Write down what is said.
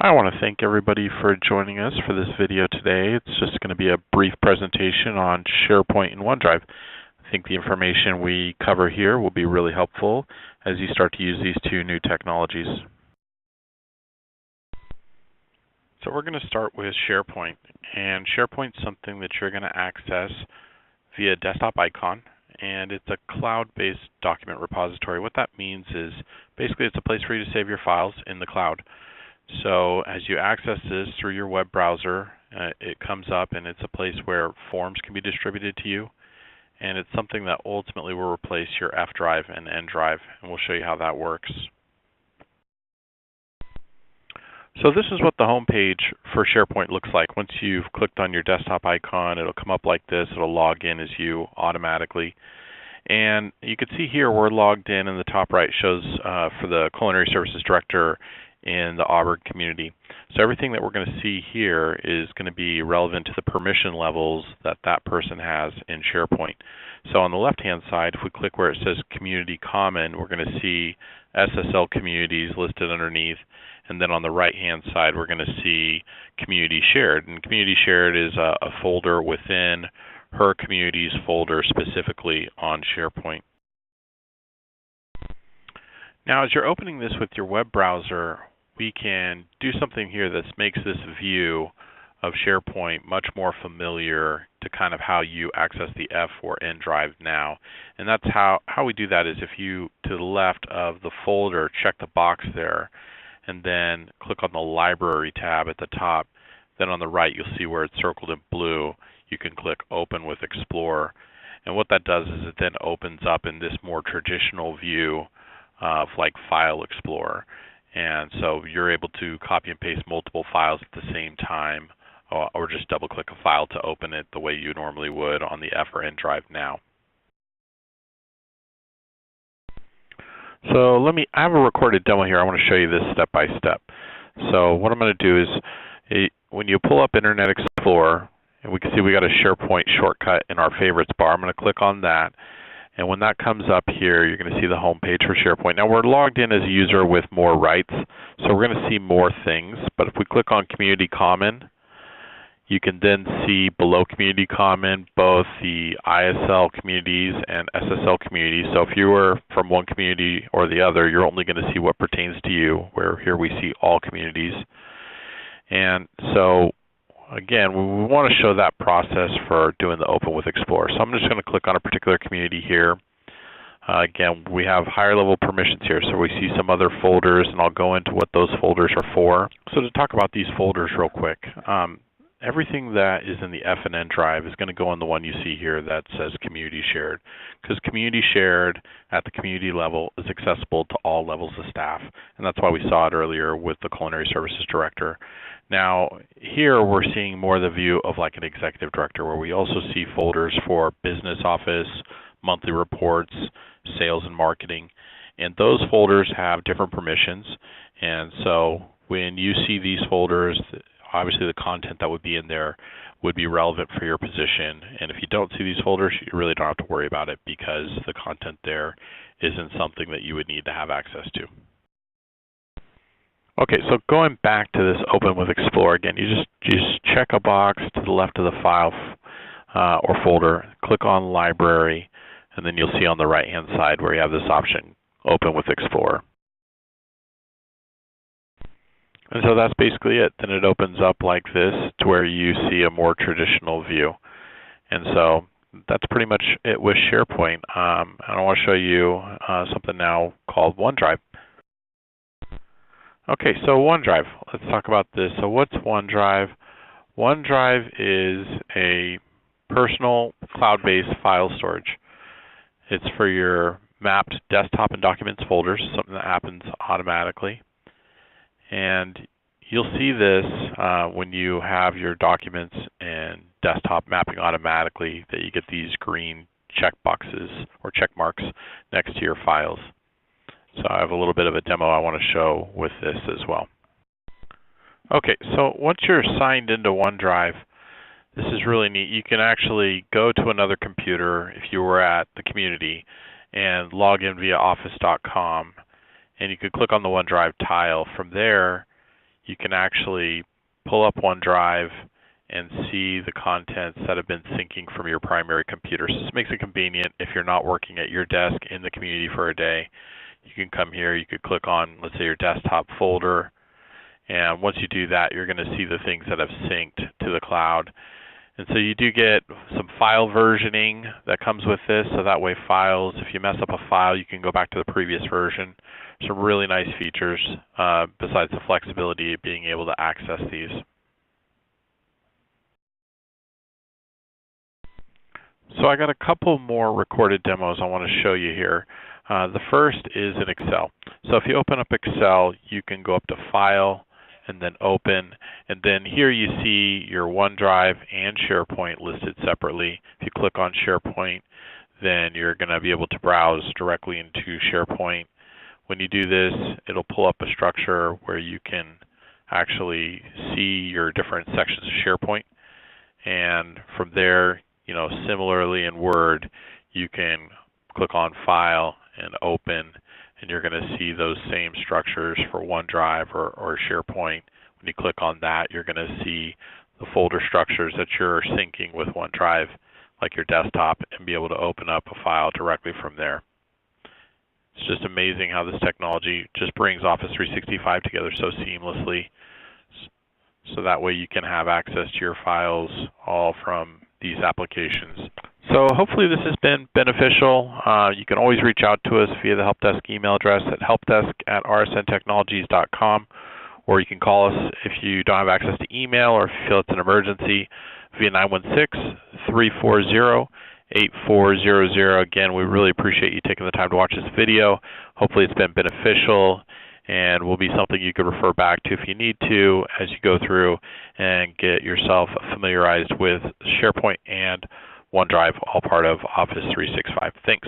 I want to thank everybody for joining us for this video today. It's just going to be a brief presentation on SharePoint and OneDrive. I think the information we cover here will be really helpful as you start to use these two new technologies. So we're going to start with SharePoint, and SharePoint is something that you're going to access via desktop icon, and it's a cloud-based document repository. What that means is basically it's a place for you to save your files in the cloud. So as you access this through your web browser, it comes up and it's a place where forms can be distributed to you, and it's something that ultimately will replace your F drive and N drive, and we'll show you how that works. So this is what the home page for SharePoint looks like. Once you've clicked on your desktop icon, it'll come up like this. It'll log in as you automatically. And you can see here we're logged in the top right shows for the Culinary Services Director in the Auburn community. So everything that we're going to see here is going to be relevant to the permission levels that that person has in SharePoint. So on the left-hand side, if we click where it says Community Common, we're going to see SSL communities listed underneath. And then on the right-hand side, we're going to see Community Shared. And Community Shared is a folder within her community's folder specifically on SharePoint. Now, as you're opening this with your web browser, we can do something here that makes this view of SharePoint much more familiar to kind of how you access the F or N drive now. And that's how we do that is if you, to the left of the folder, check the box there, and then click on the Library tab at the top. Then on the right, you'll see where it's circled in blue. You can click Open with Explorer. And what that does is it then opens up in this more traditional view of like File Explorer. And so you're able to copy and paste multiple files at the same time, or just double click a file to open it the way you normally would on the F or N drive now. So I have a recorded demo here. I want to show you this step by step. So what I'm going to do is when you pull up Internet Explorer, and we can see we got a SharePoint shortcut in our favorites bar. I'm going to click on that. And when that comes up here, you're going to see the home page for SharePoint. Now we're logged in as a user with more rights, so we're going to see more things. But if we click on Community Common, you can then see below Community Common both the ISL communities and SSL communities. So if you were from one community or the other, you're only going to see what pertains to you, where here we see all communities. And so again, we want to show that process for doing the Open with Explorer. So I'm just going to click on a particular community here. Again, we have higher level permissions here, so we see some other folders, and I'll go into what those folders are for. So to talk about these folders real quick, everything that is in the F and N drive is going to go on the one you see here that says Community Shared, because Community Shared at the community level is accessible to all levels of staff, and that's why we saw it earlier with the Culinary Services Director. Now, here we're seeing more of the view of like an executive director, where we also see folders for business office, monthly reports, sales and marketing, and those folders have different permissions. And so when you see these folders, obviously the content that would be in there would be relevant for your position. And if you don't see these folders, you really don't have to worry about it, because the content there isn't something that you would need to have access to. Okay, so going back to this Open with Explorer, again, you just check a box to the left of the file or folder, click on Library, and then you'll see on the right-hand side where you have this option, Open with Explorer. And so that's basically it. Then it opens up like this to where you see a more traditional view. And so that's pretty much it with SharePoint. I want to show you something now called OneDrive. Okay, so OneDrive, let's talk about this. So what's OneDrive? OneDrive is a personal cloud-based file storage. It's for your mapped desktop and documents folders, something that happens automatically. And you'll see this when you have your documents and desktop mapping automatically, that you get these green check boxes or check marks next to your files. So I have a little bit of a demo I want to show with this as well. Okay, so once you're signed into OneDrive, this is really neat. You can actually go to another computer if you were at the community and log in via office.com, and you could click on the OneDrive tile. From there, you can actually pull up OneDrive and see the contents that have been syncing from your primary computer. So this makes it convenient if you're not working at your desk in the community for a day. You can come here, you could click on, let's say, your desktop folder, and once you do that, you're going to see the things that have synced to the cloud. And so you do get some file versioning that comes with this, so that way files, if you mess up a file, you can go back to the previous version. Some really nice features besides the flexibility of being able to access these. So I got a couple more recorded demos I want to show you here. The first is in Excel. So if you open up Excel, you can go up to File and then Open, and then here you see your OneDrive and SharePoint listed separately. If you click on SharePoint, then you're going to be able to browse directly into SharePoint. When you do this, it'll pull up a structure where you can actually see your different sections of SharePoint, and from there, similarly in Word, you can click on File and Open, and you're going to see those same structures for OneDrive or SharePoint. When you click on that, you're going to see the folder structures that you're syncing with OneDrive, like your desktop, and be able to open up a file directly from there. It's just amazing how this technology just brings Office 365 together so seamlessly, so that way you can have access to your files all from these applications. So hopefully this has been beneficial. You can always reach out to us via the help desk email address at helpdesk@rsntechnologies.com, or you can call us if you don't have access to email or if you feel it's an emergency via 916-340-8400. Again, we really appreciate you taking the time to watch this video. Hopefully it's been beneficial and will be something you could refer back to if you need to as you go through and get yourself familiarized with SharePoint and OneDrive, all part of Office 365. Thanks.